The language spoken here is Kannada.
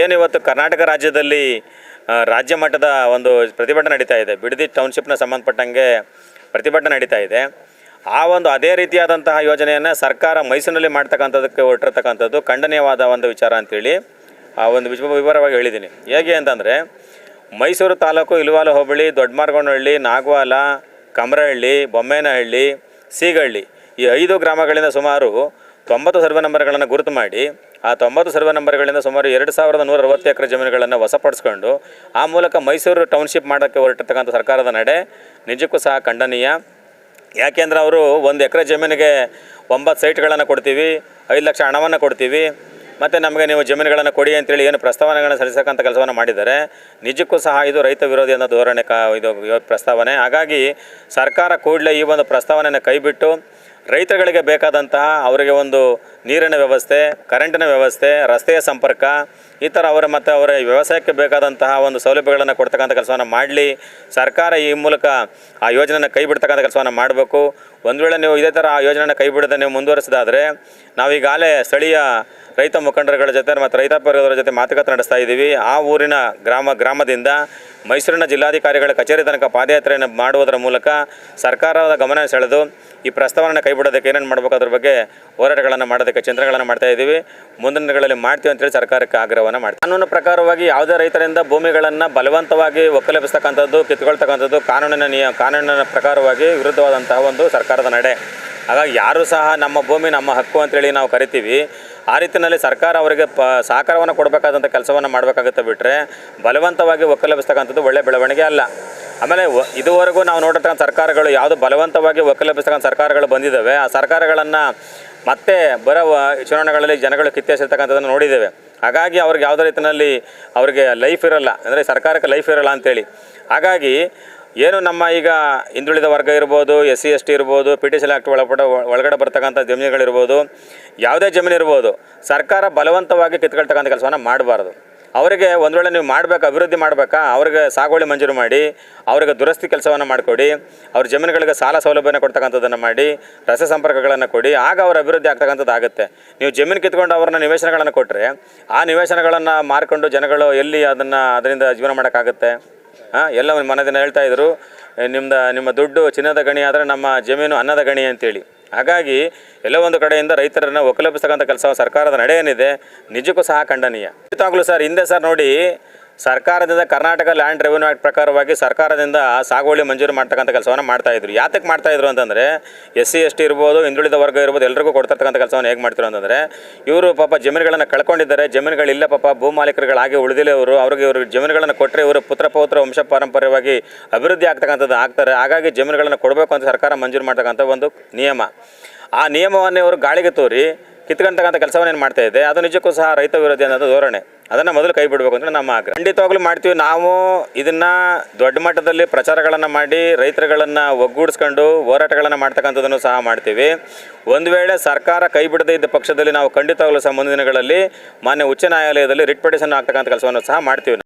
ಏನು ಇವತ್ತು ಕರ್ನಾಟಕ ರಾಜ್ಯದಲ್ಲಿ ರಾಜ್ಯ ಮಟ್ಟದ ಒಂದು ಪ್ರತಿಭಟನೆ ನಡೀತಾ ಇದೆ. ಬಿಡದಿ ಟೌನ್ಶಿಪ್ನ ಸಂಬಂಧಪಟ್ಟಂಗೆ ಪ್ರತಿಭಟನೆ ನಡೀತಾ ಇದೆ. ಆ ಒಂದು ಅದೇ ರೀತಿಯಾದಂತಹ ಯೋಜನೆಯನ್ನು ಸರ್ಕಾರ ಮೈಸೂರಿನಲ್ಲಿ ಮಾಡ್ತಕ್ಕಂಥದ್ದಕ್ಕೆ ಹೊರಟಿರ್ತಕ್ಕಂಥದ್ದು ಖಂಡನೀಯವಾದ ಒಂದು ವಿಚಾರ ಅಂತೇಳಿ ಆ ಒಂದು ವಿವರವಾಗಿ ಹೇಳಿದ್ದೀನಿ. ಹೇಗೆ ಅಂತಂದರೆ, ಮೈಸೂರು ತಾಲೂಕು ಇಲುವಾಲು ಹೋಬಳಿ, ದೊಡ್ಡಮಾರ್ಗೋನಹಳ್ಳಿ, ನಾಗವಾಲ, ಕಮರಹಳ್ಳಿ, ಬೊಮ್ಮೇನಹಳ್ಳಿ, ಸೀಗಳ್ಳಿ ಈ 5 ಗ್ರಾಮಗಳಿಂದ ಸುಮಾರು 90 ಸರ್ವೆ ನಂಬರ್ಗಳನ್ನು ಗುರುತು ಮಾಡಿ ಆ 90 ಸರ್ವೆ ನಂಬರ್ಗಳಿಂದ ಸುಮಾರು 2160 ಎಕರೆ ಜಮೀನುಗಳನ್ನು ವಶಪಡಿಸ್ಕೊಂಡು ಆ ಮೂಲಕ ಮೈಸೂರು ಟೌನ್ಶಿಪ್ ಮಾಡೋಕ್ಕೆ ಹೊರಟಿರ್ತಕ್ಕಂಥ ಸರ್ಕಾರದ ನಡೆ ನಿಜಕ್ಕೂ ಸಹ ಖಂಡನೀಯ. ಯಾಕೆಂದರೆ ಅವರು 1 ಎಕರೆ ಜಮೀನಿಗೆ 9 ಸೈಟ್ಗಳನ್ನು ಕೊಡ್ತೀವಿ, 5 ಲಕ್ಷ ಹಣವನ್ನು ಕೊಡ್ತೀವಿ, ಮತ್ತು ನಮಗೆ ನೀವು ಜಮೀನುಗಳನ್ನು ಕೊಡಿ ಅಂತೇಳಿ ಏನು ಪ್ರಸ್ತಾವನೆಗಳನ್ನು ಸಲ್ಲಿಸಕ್ಕಂಥ ಕೆಲಸವನ್ನು ಮಾಡಿದ್ದಾರೆ. ನಿಜಕ್ಕೂ ಸಹ ಇದು ರೈತ ವಿರೋಧಿ ಅನ್ನೋ ಧೋರಣೆ ಇದು ಪ್ರಸ್ತಾವನೆ. ಹಾಗಾಗಿ ಸರ್ಕಾರ ಕೂಡಲೇ ಈ ಒಂದು ಪ್ರಸ್ತಾವನೆಯನ್ನು ಕೈಬಿಟ್ಟು ರೈತಗಳಿಗೆ ಬೇಕಾದಂತಹ ಅವರಿಗೆ ಒಂದು ನೀರಿನ ವ್ಯವಸ್ಥೆ, ಕರೆಂಟಿನ ವ್ಯವಸ್ಥೆ, ರಸ್ತೆಯ ಸಂಪರ್ಕ ಈ ಥರ ಅವರ ವ್ಯವಸಾಯಕ್ಕೆ ಬೇಕಾದಂತಹ ಒಂದು ಸೌಲಭ್ಯಗಳನ್ನು ಕೊಡ್ತಕ್ಕಂಥ ಕೆಲಸವನ್ನು ಮಾಡಲಿ. ಸರ್ಕಾರ ಈ ಮೂಲಕ ಆ ಯೋಜನೆಯನ್ನು ಕೈ ಬಿಡ್ತಕ್ಕಂಥ ಕೆಲಸವನ್ನು ಮಾಡಬೇಕು. ಒಂದು ವೇಳೆ ನೀವು ಇದೇ ಥರ ಆ ಯೋಜನೆಯನ್ನು ಕೈ ಬಿಡದೆ ನೀವು ಮುಂದುವರಿಸಿದಾದರೆ ನಾವೀಗಾಗಲೇ ಸ್ಥಳೀಯ ರೈತ ಮುಖಂಡರುಗಳ ಜೊತೆ ಮತ್ತು ರೈತಾಪಿ ಜೊತೆ ಮಾತುಕತೆ ನಡೆಸ್ತಾ ಇದ್ದೀವಿ. ಆ ಊರಿನ ಗ್ರಾಮದಿಂದ ಮೈಸೂರಿನ ಜಿಲ್ಲಾಧಿಕಾರಿಗಳ ಕಚೇರಿ ತನಕ ಪಾದಯಾತ್ರೆಯನ್ನು ಮಾಡುವುದರ ಮೂಲಕ ಸರ್ಕಾರದ ಗಮನ ಸೆಳೆದು ಈ ಪ್ರಸ್ತಾವನೆಯನ್ನು ಕೈ ಬಿಡೋದಕ್ಕೆ ಏನೇನು ಮಾಡಬೇಕು ಅದ್ರ ಬಗ್ಗೆ ಹೋರಾಟಗಳನ್ನು ಮಾಡೋದಕ್ಕೆ ಚಿಂತನೆಗಳನ್ನು ಮಾಡ್ತಾ ಇದ್ದೀವಿ. ಮುಂದಿನ ದಿನಗಳಲ್ಲಿ ಮಾಡ್ತೀವಿ ಅಂತೇಳಿ ಸರ್ಕಾರಕ್ಕೆ ಆಗ್ರಹವನ್ನು ಮಾಡ್ತೀವಿ. ಕಾನೂನು ಪ್ರಕಾರವಾಗಿ ಯಾವುದೇ ರೈತರಿಂದ ಭೂಮಿಗಳನ್ನು ಬಲವಂತವಾಗಿ ಒಕ್ಕಲೆಬ್ಬಿಸ್ತಕ್ಕಂಥದ್ದು, ಕಿತ್ಕೊಳ್ತಕ್ಕಂಥದ್ದು ಕಾನೂನಿನ ಪ್ರಕಾರವಾಗಿ ವಿರುದ್ಧವಾದಂತಹ ಒಂದು ಸರ್ಕಾರದ ನಡೆ. ಹಾಗಾಗಿ ಯಾರೂ ಸಹ ನಮ್ಮ ಭೂಮಿ ನಮ್ಮ ಹಕ್ಕು ಅಂತೇಳಿ ನಾವು ಕರಿತೀವಿ. ಆ ರೀತಿಯಲ್ಲಿ ಸರ್ಕಾರ ಅವರಿಗೆ ಸಹಕಾರವನ್ನು ಕೊಡಬೇಕಾದಂಥ ಕೆಲಸವನ್ನು ಮಾಡಬೇಕಾಗುತ್ತೆ ಬಿಟ್ಟರೆ ಬಲವಂತವಾಗಿ ಒಕ್ಕಲೆಬ್ಬಿಸ್ತಕ್ಕಂಥದ್ದು ಒಳ್ಳೆಯ ಬೆಳವಣಿಗೆ ಅಲ್ಲ. ಆಮೇಲೆ ಇದುವರೆಗೂ ನಾವು ನೋಡಿರ್ತಕ್ಕಂಥ ಸರ್ಕಾರಗಳು ಯಾವುದು ಬಲವಂತವಾಗಿ ಒಕ್ಕಲೆಬ್ಬಿಸ್ತಕ್ಕಂಥ ಸರ್ಕಾರಗಳು ಬಂದಿದ್ದಾವೆ, ಆ ಸರ್ಕಾರಗಳನ್ನು ಮತ್ತೆ ಬರೋ ಚುನಾವಣೆಗಳಲ್ಲಿ ಜನಗಳು ಕಿತ್ತೆಸಿರ್ತಕ್ಕಂಥದ್ದನ್ನು ನೋಡಿದ್ದೇವೆ. ಹಾಗಾಗಿ ಅವ್ರಿಗೆ ಯಾವುದೇ ರೀತಿಯಲ್ಲಿ ಅವರಿಗೆ ಲೈಫ್ ಇರೋಲ್ಲ, ಅಂದರೆ ಸರ್ಕಾರಕ್ಕೆ ಲೈಫ್ ಇರೋಲ್ಲ ಅಂತೇಳಿ. ಹಾಗಾಗಿ ಏನು ನಮ್ಮ ಈಗ ಹಿಂದುಳಿದ ವರ್ಗ ಇರ್ಬೋದು, SC ST ಇರ್ಬೋದು, PTCL ಆ್ಯಕ್ಟ್ ಒಳಗಡೆ ಬರ್ತಕ್ಕಂಥ ಜಮೀನುಗಳಿರ್ಬೋದು, ಯಾವುದೇ ಜಮೀನು ಇರ್ಬೋದು, ಸರ್ಕಾರ ಬಲವಂತವಾಗಿ ಕಿತ್ಕೊಳ್ತಕ್ಕಂಥ ಕೆಲಸವನ್ನು ಮಾಡಬಾರ್ದು. ಅವರಿಗೆ ಒಂದು ವೇಳೆ ನೀವು ಅಭಿವೃದ್ಧಿ ಮಾಡಬೇಕಾ, ಅವ್ರಿಗೆ ಸಾಗುವಳಿ ಮಂಜೂರು ಮಾಡಿ, ಅವರಿಗೆ ದುರಸ್ತಿ ಕೆಲಸವನ್ನು ಮಾಡಿಕೊಡಿ, ಅವ್ರ ಜಮೀನುಗಳಿಗೆ ಸಾಲ ಸೌಲಭ್ಯನ ಕೊಡ್ತಕ್ಕಂಥದ್ದನ್ನು ಮಾಡಿ, ರಸ್ತೆ ಸಂಪರ್ಕಗಳನ್ನು ಕೊಡಿ, ಆಗ ಅವ್ರ ಅಭಿವೃದ್ಧಿ ಆಗ್ತಕ್ಕಂಥದ್ದು ಆಗುತ್ತೆ. ನೀವು ಜಮೀನು ಕಿತ್ಕೊಂಡು ಅವ್ರನ್ನ ನಿವೇಶನಗಳನ್ನು ಕೊಟ್ಟರೆ ಆ ನಿವೇಶನಗಳನ್ನು ಮಾರ್ಕೊಂಡು ಜನಗಳು ಎಲ್ಲಿ ಅದರಿಂದ ಜೀವನ ಮಾಡೋಕ್ಕಾಗುತ್ತೆ? ಎಲ್ಲ ಮನದಿನ ಹೇಳ್ತಾಯಿದ್ರು, ನಿಮ್ಮ ದುಡ್ಡು ಚಿನ್ನದ ಗಣಿ ಆದರೆ ನಮ್ಮ ಜಮೀನು ಅನ್ನದ ಗಣಿ ಅಂತೇಳಿ. ಹಾಗಾಗಿ ಎಲ್ಲೋ ಒಂದು ಕಡೆಯಿಂದ ರೈತರನ್ನು ಒಕ್ಕಲೆಬ್ಬಿಸ್ತಕ್ಕಂಥ ಕೆಲಸ ಸರ್ಕಾರದ ನಡೆ ಏನಿದೆ ನಿಜಕ್ಕೂ ಸಹ ಖಂಡನೀಯ. ಖಂಡಿತವಾಗ್ಲೂ ಸರ್, ಹಿಂದೆ ಸರ್ ನೋಡಿ, ಸರ್ಕಾರದಿಂದ ಕರ್ನಾಟಕ ಲ್ಯಾಂಡ್ ರೆವಿನ್ಯೂ ಆ್ಯಕ್ಟ್ ಪ್ರಕಾರವಾಗಿ ಸರ್ಕಾರದಿಂದ ಸಾಗುವಳಿ ಮಂಜೂರು ಮಾಡ್ತಕ್ಕಂಥ ಕೆಲಸವನ್ನು ಮಾಡ್ತಾಯಿದ್ರು. ಯಾತಕ್ಕೆ ಮಾಡ್ತಾಯಿದ್ರು ಅಂತಂದರೆ, SC ST ಇರ್ಬೋದು, ಹಿಂದುಳಿದ ವರ್ಗ ಇರ್ಬೋದು, ಎಲ್ರಿಗೂ ಕೊಡ್ತಕ್ಕಂಥ ಕೆಲಸವನ್ನು ಹೇಗೆ ಮಾಡ್ತಿರೋ ಅಂತಂದರೆ, ಇವರು ಪಾಪ ಜಮೀನುಗಳನ್ನು ಕಳ್ಕೊಂಡಿದ್ದಾರೆ, ಜಮೀನುಗಳಿಲ್ಲ ಪಾಪ, ಭೂ ಮಾಲೀಕರುಗಳಾಗಿ ಉಳಿದಿಲ್ಲ ಅವ್ರಿಗೆ ಜಮೀನುಗಳನ್ನು ಕೊಟ್ಟರೆ ಇವರು ಪುತ್ರ ವಂಶ ಪಾರಂಪರ್ಯವಾಗಿ ಅಭಿವೃದ್ಧಿ ಆಗ್ತಕ್ಕಂಥದ್ದು ಆಗ್ತಾರೆ. ಹಾಗಾಗಿ ಜಮೀನುಗಳನ್ನು ಕೊಡಬೇಕು ಅಂತ ಸರ್ಕಾರ ಮಂಜೂರು ಮಾಡ್ತಕ್ಕಂಥ ಒಂದು ನಿಯಮ. ಆ ನಿಯಮವನ್ನೇ ಇವರು ಗಾಳಿಗೆ ತೋರಿ ಕಿತ್ಕೊಂತಕ್ಕಂಥ ಕೆಲಸವನ್ನು ಏನು ಮಾಡ್ತಾ ಇದೆ, ಅದು ನಿಜಕ್ಕೂ ಸಹ ರೈತ ವಿರೋಧಿ ಅನ್ನೋದು ಧೋರಣೆ. ಅದನ್ನು ಮೊದಲು ಕೈ ಬಿಡಬೇಕು ಅಂತ ನಮ್ಮ ಆಗ್ರಹ. ಖಂಡಿತವಾಗ್ಲೂ ಮಾಡ್ತೀವಿ. ನಾವು ಇದನ್ನು ದೊಡ್ಡ ಮಟ್ಟದಲ್ಲಿ ಪ್ರಚಾರಗಳನ್ನು ಮಾಡಿ ರೈತರುಗಳನ್ನು ಒಗ್ಗೂಡಿಸ್ಕೊಂಡು ಹೋರಾಟಗಳನ್ನು ಮಾಡ್ತಕ್ಕಂಥದ್ದನ್ನು ಸಹ ಮಾಡ್ತೀವಿ. ಒಂದು ವೇಳೆ ಸರ್ಕಾರ ಕೈ ಬಿಡದೇ ಇದ್ದ ಪಕ್ಷದಲ್ಲಿ ನಾವು ಖಂಡಿತವಾಗ್ಲೂ ಸಹ ಮುಂದಿನ ದಿನಗಳಲ್ಲಿ ಮಾನ್ಯ ಉಚ್ಚ ನ್ಯಾಯಾಲಯದಲ್ಲಿ ರಿಟ್ ಪಿಟಿಷನ್ ಆಗ್ತಕ್ಕಂಥ ಕೆಲಸವನ್ನು ಸಹ ಮಾಡ್ತೀವಿ.